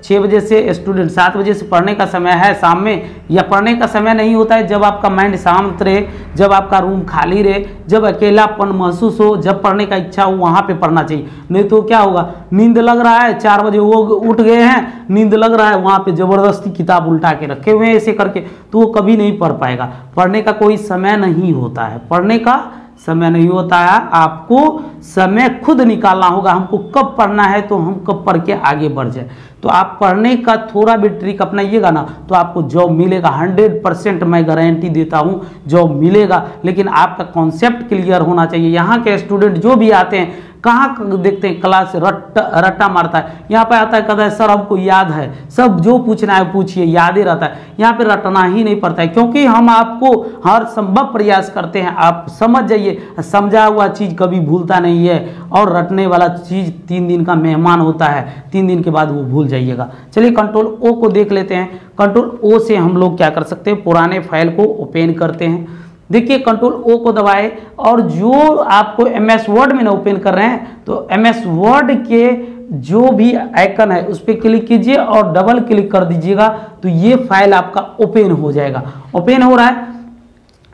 6 बजे से स्टूडेंट 7 बजे से पढ़ने का समय है शाम में, या पढ़ने का समय नहीं होता है जब आपका माइंड शांत रहे, जब आपका रूम खाली रहे, जब अकेलापन महसूस हो, जब पढ़ने का इच्छा हो, वहाँ पे पढ़ना चाहिए। नहीं तो क्या होगा, नींद लग रहा है, 4 बजे वो उठ गए हैं, नींद लग रहा है, वहाँ पे ज़बरदस्ती किताब उल्टा के रखे हुए हैं ऐसे करके, तो वो कभी नहीं पढ़ पाएगा। पढ़ने का कोई समय नहीं होता है, पढ़ने का समय नहीं होता है, आपको समय खुद निकालना होगा। हमको कब पढ़ना है तो हम कब पढ़ के आगे बढ़ जाए। तो आप पढ़ने का थोड़ा भी ट्रिक अपनाइएगा ना तो आपको जॉब मिलेगा, 100% मैं गारंटी देता हूँ जॉब मिलेगा। लेकिन आपका कॉन्सेप्ट क्लियर होना चाहिए। यहाँ के स्टूडेंट जो भी आते हैं, कहाँ देखते हैं क्लास रट्टा मारता है, यहाँ पे आता है कहता है सर हमको याद है, सब जो पूछना है पूछिए, याद ही रहता है। यहाँ पे रटना ही नहीं पड़ता है, क्योंकि हम आपको हर संभव प्रयास करते हैं। आप समझ जाइए, समझा हुआ चीज़ कभी भूलता नहीं है, और रटने वाला चीज़ 3 दिन का मेहमान होता है, 3 दिन के बाद वो भूल जाइएगा। चलिए कंट्रोल ओ को देख लेते हैं। कंट्रोल ओ से हम लोग क्या कर सकते हैं, पुराने फाइल को ओपन करते हैं। देखिए कंट्रोल ओ को दबाए, और जो आपको MS वर्ड में ना ओपन कर रहे हैं तो MS वर्ड के जो भी आइकन है उस पर क्लिक कीजिए और डबल क्लिक कर दीजिएगा, तो ये फाइल आपका ओपन हो जाएगा। ओपन हो रहा है,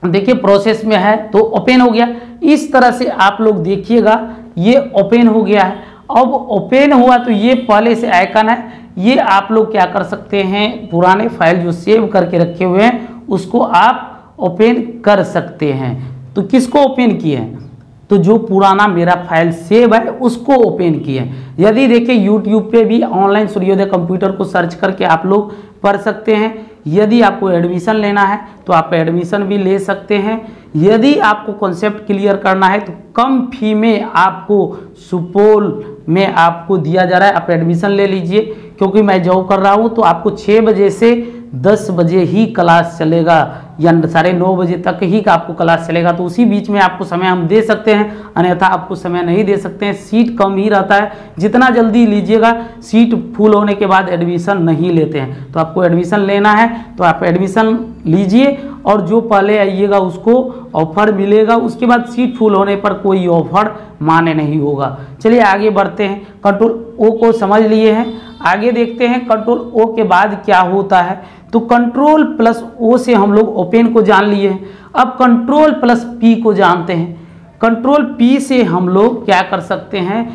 देखिए प्रोसेस में है तो ओपन हो गया। इस तरह से आप लोग देखिएगा, ये ओपन हो गया है। अब ओपन हुआ तो ये पहले से आइकन है, ये आप लोग क्या कर सकते हैं, पुराने फाइल जो सेव करके रखे हुए हैं उसको आप ओपन कर सकते हैं। तो किसको ओपन किए हैं, तो जो पुराना मेरा फाइल सेव है उसको ओपन किए हैं। यदि देखिए यूट्यूब पे भी ऑनलाइन सूर्योदय कंप्यूटर को सर्च करके आप लोग पढ़ सकते हैं। यदि आपको एडमिशन लेना है तो आप एडमिशन भी ले सकते हैं। यदि आपको कॉन्सेप्ट क्लियर करना है तो कम फी में आपको सुपौल में आपको दिया जा रहा है, आप एडमिशन ले लीजिए। क्योंकि मैं जॉब कर रहा हूँ तो आपको 6 बजे से 10 बजे ही क्लास चलेगा, या 9:30 बजे तक ही का आपको क्लास चलेगा। तो उसी बीच में आपको समय हम दे सकते हैं, अन्यथा आपको समय नहीं दे सकते हैं। सीट कम ही रहता है, जितना जल्दी लीजिएगा। सीट फुल होने के बाद एडमिशन नहीं लेते हैं। तो आपको एडमिशन लेना है तो आप एडमिशन लीजिए, और जो पहले आइएगा उसको ऑफर मिलेगा। उसके बाद सीट फुल होने पर कोई ऑफर माने नहीं होगा। चलिए आगे बढ़ते हैं। कंट्रोल ओ को समझ लिए हैं, आगे देखते हैं कंट्रोल ओ के बाद क्या होता है। तो कंट्रोल प्लस ओ से हम लोग ओपन को जान लिए हैं। अब कंट्रोल प्लस पी को जानते हैं। कंट्रोल पी से हम लोग क्या कर सकते हैं,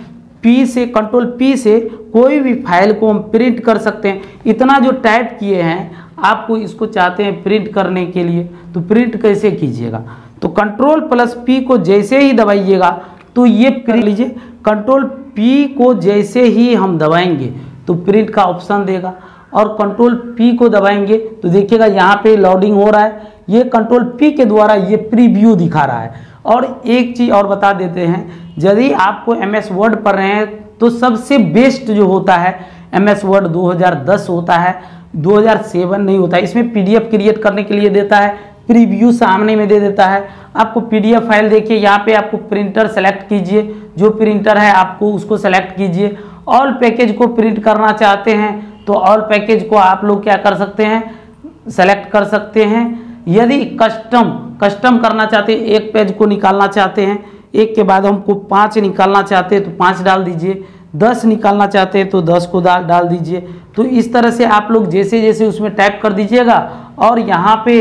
कंट्रोल पी से कोई भी फाइल को हम प्रिंट कर सकते हैं। इतना जो टाइप किए हैं, आपको इसको चाहते हैं प्रिंट करने के लिए, तो प्रिंट कैसे कीजिएगा, तो कंट्रोल प्लस पी को जैसे ही दबाइएगा तो ये प्रिंट लीजिए। कंट्रोल पी को जैसे ही हम दबाएंगे तो प्रिंट का ऑप्शन देगा, और कंट्रोल पी को दबाएंगे तो देखिएगा यहाँ पे लोडिंग हो रहा है। ये कंट्रोल पी के द्वारा ये प्रीव्यू दिखा रहा है। और एक चीज़ और बता देते हैं, यदि आपको MS वर्ड पढ़ रहे हैं तो सबसे बेस्ट जो होता है MS वर्ड 2010 होता है, 2007 नहीं होता है। इसमें PDF क्रिएट करने के लिए देता है, प्रीव्यू सामने में दे देता है। आपको PDF फाइल देखिए, यहाँ पे आपको प्रिंटर सेलेक्ट कीजिए, जो प्रिंटर है आपको उसको सेलेक्ट कीजिए। ऑल पैकेज को प्रिंट करना चाहते हैं तो ऑल पैकेज को आप लोग क्या कर सकते हैं, सेलेक्ट कर सकते हैं। यदि कस्टम करना चाहते हैं, एक पेज को निकालना चाहते हैं, एक के बाद हमको 5 निकालना चाहते हैं तो 5 डाल दीजिए, 10 निकालना चाहते हैं तो 10 को डाल दीजिए। तो इस तरह से आप लोग जैसे जैसे उसमें टाइप कर दीजिएगा, और यहाँ पे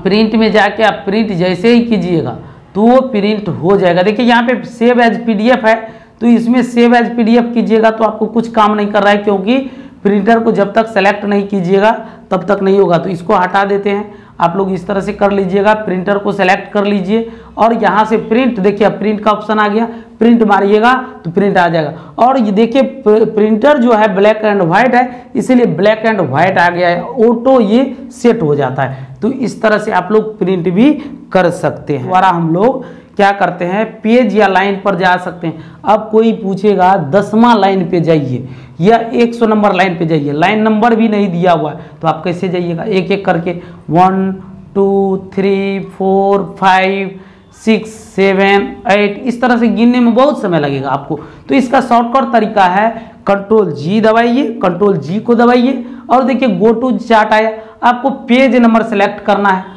प्रिंट में जाके आप प्रिंट जैसे ही कीजिएगा तो वो प्रिंट हो जाएगा। देखिए यहाँ पे सेव एज PDF है, तो इसमें सेव एज PDF कीजिएगा तो आपको कुछ काम नहीं कर रहा है, क्योंकि प्रिंटर को जब तक सेलेक्ट नहीं कीजिएगा तब तक नहीं होगा। तो इसको हटा देते हैं, आप लोग इस तरह से कर लीजिएगा, प्रिंटर को सेलेक्ट कर लीजिए और यहाँ से प्रिंट, देखिए प्रिंट का ऑप्शन आ गया, प्रिंट मारिएगा तो प्रिंट आ जाएगा। और ये देखिए प्रिंटर जो है ब्लैक एंड व्हाइट है, इसीलिए ब्लैक एंड व्हाइट आ गया है, ऑटो ये सेट हो जाता है। तो इस तरह से आप लोग प्रिंट भी कर सकते हैं। द्वारा हम लोग क्या करते हैं, पेज या लाइन पर जा सकते हैं। अब कोई पूछेगा 10वां लाइन पे जाइए या 100 नंबर लाइन पे जाइए, लाइन नंबर भी नहीं दिया हुआ है, तो आप कैसे जाइएगा, एक एक करके 1 2 3 4 5 6 7 8 इस तरह से गिनने में बहुत समय लगेगा आपको। तो इसका शॉर्टकट तरीका है Ctrl+G दबाइए, Ctrl+G को दबाइए और देखिए गो टू चार्ट आया। आपको पेज नंबर सेलेक्ट करना है,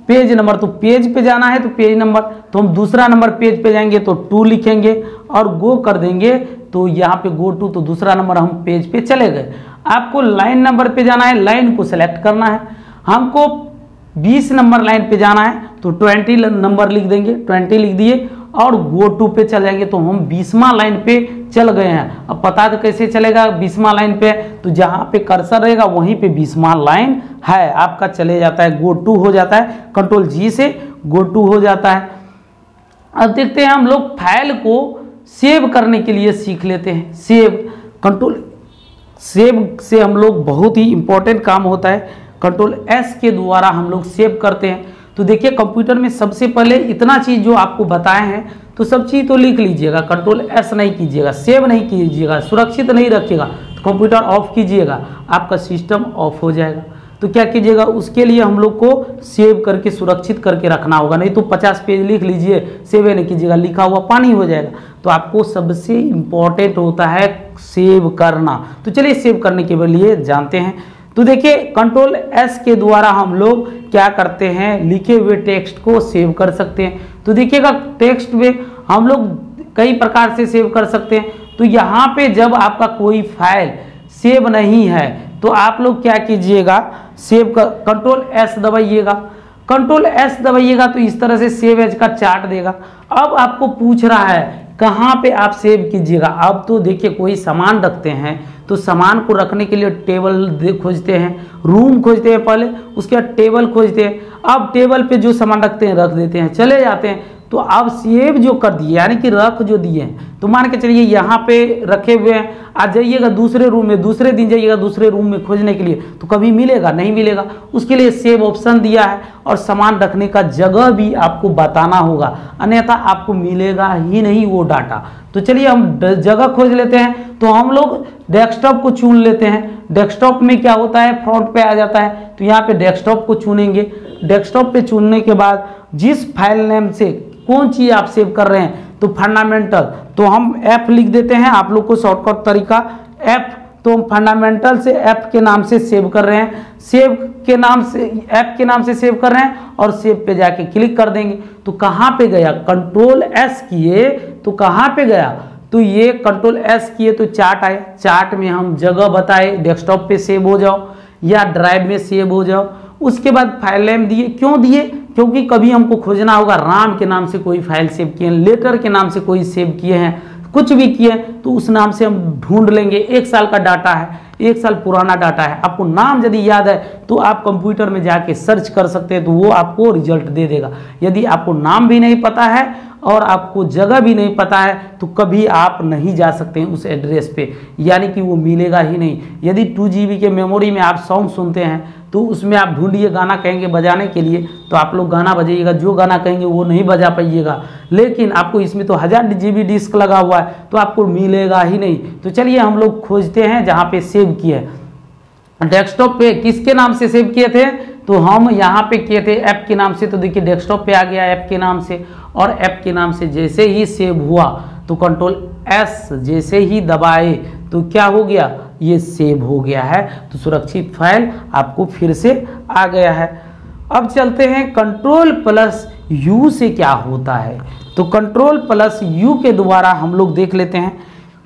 पेज नंबर, तो पेज पे जाना है तो पेज नंबर, तो हम दूसरा नंबर पेज पे जाएंगे तो 2 लिखेंगे और गो कर देंगे तो यहाँ पे गो टू, तो दूसरा नंबर हम पेज पे चले गए। आपको लाइन नंबर पे जाना है, लाइन को सेलेक्ट करना है, हमको 20 नंबर लाइन पे जाना है तो 20 नंबर लिख देंगे, 20 लिख दिए और गो टू पे चल जाएंगे तो हम 20वां लाइन पे चल गए हैं। अब पता तो कैसे चलेगा 20वां लाइन पे, तो जहाँ पे कर्सर रहेगा वहीं पे 20वां लाइन है आपका, चले जाता है, गो टू हो जाता है, Ctrl+G से गो टू हो जाता है। अब देखते हैं हम लोग फाइल को सेव करने के लिए सीख लेते हैं। सेव से हम लोग बहुत ही इंपॉर्टेंट काम होता है, Ctrl+S के द्वारा हम लोग सेव करते हैं। तो देखिए कंप्यूटर में सबसे पहले इतना चीज़ जो आपको बताए हैं तो सब चीज़ तो लिख लीजिएगा, Ctrl+S नहीं कीजिएगा, सेव नहीं कीजिएगा, सुरक्षित नहीं रखिएगा, तो कंप्यूटर ऑफ कीजिएगा, आपका सिस्टम ऑफ हो जाएगा। तो क्या कीजिएगा, उसके लिए हम लोग को सेव करके सुरक्षित करके रखना होगा, नहीं तो 50 पेज लिख लीजिए, सेव नहीं कीजिएगा, लिखा हुआ पानी हो जाएगा। तो आपको सबसे इम्पोर्टेंट होता है सेव करना। तो चलिए सेव करने के लिए जानते हैं। तो देखिए Ctrl+S के द्वारा हम लोग क्या करते हैं, लिखे हुए टेक्स्ट को सेव कर सकते हैं। तो देखिएगा टेक्स्ट में हम लोग कई प्रकार से सेव कर सकते हैं। तो यहाँ पे जब आपका कोई फाइल सेव नहीं है तो आप लोग क्या कीजिएगा, सेव कर Ctrl+S दबाइएगा, Ctrl+S दबाइएगा तो इस तरह से सेव एज का चार्ट देगा। अब आपको पूछ रहा है कहाँ पे आप सेव कीजिएगा। अब तो देखिए कोई सामान रखते हैं तो सामान को रखने के लिए टेबल खोजते हैं, रूम खोजते हैं, पहले उसके बाद टेबल खोजते हैं। अब टेबल पे जो सामान रखते हैं रख देते हैं, चले जाते हैं। तो अब सेव जो कर दिए यानी कि रख जो दिए हैं, तो मान के चलिए यहाँ पे रखे हुए हैं, आज जाइएगा दूसरे रूम में, दूसरे दिन जाइएगा दूसरे रूम में खोजने के लिए, तो कभी मिलेगा नहीं मिलेगा। उसके लिए सेव ऑप्शन दिया है और सामान रखने का जगह भी आपको बताना होगा, अन्यथा आपको मिलेगा ही नहीं वो डाटा। तो चलिए हम जगह खोज लेते हैं। तो हम लोग डेस्कटॉप को चुन लेते हैं। डेस्कटॉप में क्या होता है, फ्रंट पे आ जाता है, तो यहाँ पे डेस्कटॉप को चुनेंगे। डेस्कटॉप पे चुनने के बाद जिस फाइल नेम से कौन चीज़ आप सेव कर रहे हैं, तो फंडामेंटल, तो हम F लिख देते हैं। आप लोग को शॉर्टकट तरीका F, तो हम फंडामेंटल से F के नाम से सेव कर रहे हैं, सेव के नाम से F के नाम से सेव कर रहे हैं और सेव पे जाके क्लिक कर देंगे। तो कहाँ पे गया, Ctrl+S किए तो कहाँ पे गया, तो ये Ctrl+S किए तो चार्ट आए, चार्ट में हम जगह बताए, डेस्कटॉप पे सेव हो जाओ या ड्राइव में सेव हो जाओ। उसके बाद फाइल नेम दिए, क्यों दिए, क्योंकि कभी हमको खोजना होगा, राम के नाम से कोई फाइल सेव किए हैं, लेटर के नाम से कोई सेव किए हैं, कुछ भी किए तो उस नाम से हम ढूंढ लेंगे। 1 साल का डाटा है, 1 साल पुराना डाटा है, आपको नाम यदि याद है तो आप कंप्यूटर में जाके सर्च कर सकते हैं, तो वो आपको रिजल्ट दे देगा। यदि आपको नाम भी नहीं पता है और आपको जगह भी नहीं पता है तो कभी आप नहीं जा सकते हैं उस एड्रेस पे, यानी कि वो मिलेगा ही नहीं। यदि 2 GB के मेमोरी में आप सॉन्ग सुनते हैं तो उसमें आप ढूंढिए, गाना कहेंगे बजाने के लिए तो आप लोग गाना बजाइएगा, जो गाना कहेंगे वो नहीं बजा पाइएगा। लेकिन आपको इसमें तो 1000 GB डिस्क लगा हुआ है तो आपको मिलेगा ही नहीं। तो चलिए हम लोग खोजते हैं जहाँ पे सेव किए हैं। डेस्कटॉप पे किसके नाम से सेव किए थे, तो हम यहाँ पे किए थे ऐप के नाम से। तो देखिए डेस्कटॉप पे आ गया ऐप के नाम से, और ऐप के नाम से जैसे ही सेव हुआ तो Ctrl+S जैसे ही दबाए तो क्या हो गया, ये सेव हो गया है। तो सुरक्षित फाइल आपको फिर से आ गया है। अब चलते हैं Ctrl+U से क्या होता है। तो Ctrl+U के द्वारा हम लोग देख लेते हैं।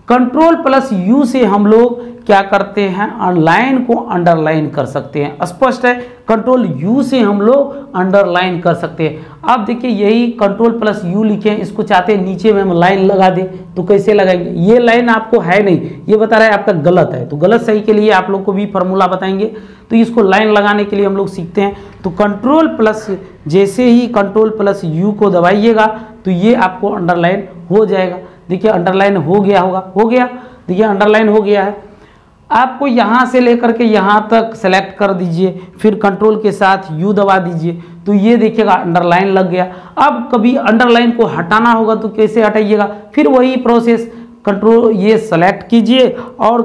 Ctrl+U से हम लोग क्या करते हैं, लाइन को अंडरलाइन कर सकते हैं। स्पष्ट है, कंट्रोल यू से हम लोग अंडरलाइन कर सकते हैं। अब देखिए यही कंट्रोल प्लस यू लिखे हैं, इसको चाहते हैं नीचे में हम लाइन लगा दें, तो कैसे लगाएंगे? ये लाइन आपको है नहीं, ये बता रहा है आपका गलत है, तो गलत सही के लिए आप लोग को भी फार्मूला बताएंगे। तो इसको लाइन लगाने के लिए हम लोग सीखते हैं। तो कंट्रोल प्लस, जैसे ही कंट्रोल प्लस यू को दबाइएगा तो ये आपको अंडरलाइन हो जाएगा। देखिए अंडरलाइन हो गया होगा, हो गया, देखिए अंडरलाइन हो गया है। आपको यहाँ से लेकर के यहाँ तक सेलेक्ट कर दीजिए, फिर कंट्रोल के साथ यू दबा दीजिए, तो ये देखिएगा अंडरलाइन लग गया। अब कभी अंडरलाइन को हटाना होगा तो कैसे हटाइएगा? फिर वही प्रोसेस, कंट्रोल ये सेलेक्ट कीजिए और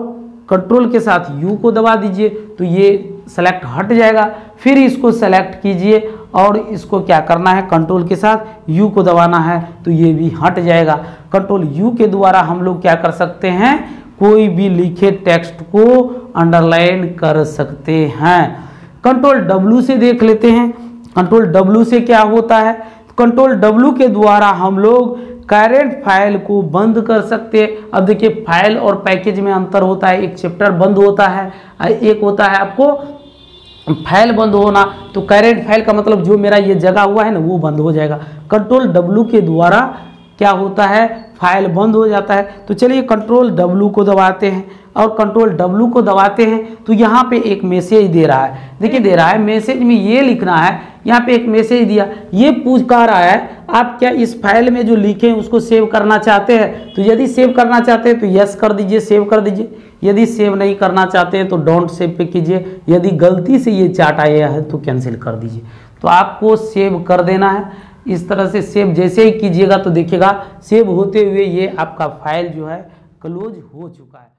कंट्रोल के साथ यू को दबा दीजिए, तो ये सेलेक्ट हट जाएगा। फिर इसको सेलेक्ट कीजिए और इसको क्या करना है, कंट्रोल के साथ यू को दबाना है, तो ये भी हट जाएगा। कंट्रोल यू के द्वारा हम लोग क्या कर सकते हैं, कोई भी लिखे टेक्स्ट को अंडरलाइन कर सकते हैं। कंट्रोल डब्ल्यू से देख लेते हैं, कंट्रोल डब्ल्यू से क्या होता है। कंट्रोल डब्ल्यू के द्वारा हम लोग करेंट फाइल को बंद कर सकते हैं। अब देखिए फाइल और पैकेज में अंतर होता है, एक चैप्टर बंद होता है, एक होता है आपको फाइल बंद होना। तो करेंट फाइल का मतलब जो मेरा ये जगह हुआ है ना वो बंद हो जाएगा। कंट्रोल डब्ल्यू के द्वारा क्या होता है, फाइल बंद हो जाता है। तो चलिए कंट्रोल डब्ल्यू को दबाते हैं और कंट्रोल डब्ल्यू को दबाते हैं तो यहाँ पे एक मैसेज दे रहा है। देखिए दे रहा है, मैसेज में ये लिखना है, यहाँ पे एक मैसेज दिया, ये पूछ रहा है आप क्या इस फाइल में जो लिखे हैं उसको सेव करना चाहते हैं। तो यदि सेव करना चाहते हैं तो यस कर दीजिए, सेव कर दीजिए। यदि सेव नहीं करना चाहते हैं तो डोंट सेव पे कीजिए। यदि गलती से ये चार्ट आया है तो कैंसिल कर दीजिए। तो आपको सेव कर देना है। इस तरह से सेव जैसे ही कीजिएगा तो देखिएगा सेव होते हुए ये आपका फाइल जो है क्लोज हो चुका है।